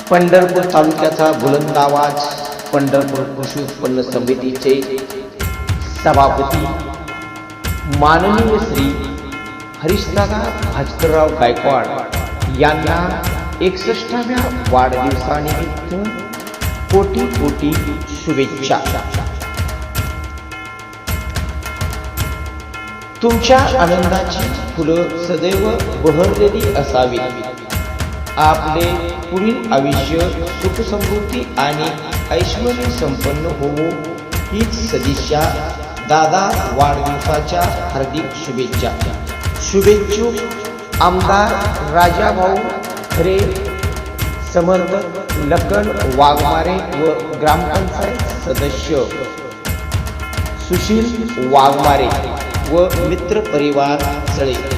पंढरपूर तालुक्याचा बुलंद आवाज पंढरपूर कृषी उत्पन्न समितीचे सभापती माननीय श्री हरीशदादा भास्करराव गायकवाड यांना 61व्या वाढदिवसानिमित्त कोटी कोटी शुभेच्छा. तुमच्या आनंदाची फुलं सदैव बहरलेली असावी. आपले पुढील आयुष्य सुख समृद्धी आणि ऐश्वर्य संपन्न होवो हीच सदिच्छा. दादा वाढदिवसाच्या हार्दिक शुभेच्छा. शुभेच्छुक आमदार राजाभाऊ खरे, समर्थक लखन वाघमारे व ग्रामपंचायत सदस्य सुशील वाघमारे व मित्र परिवार सळे.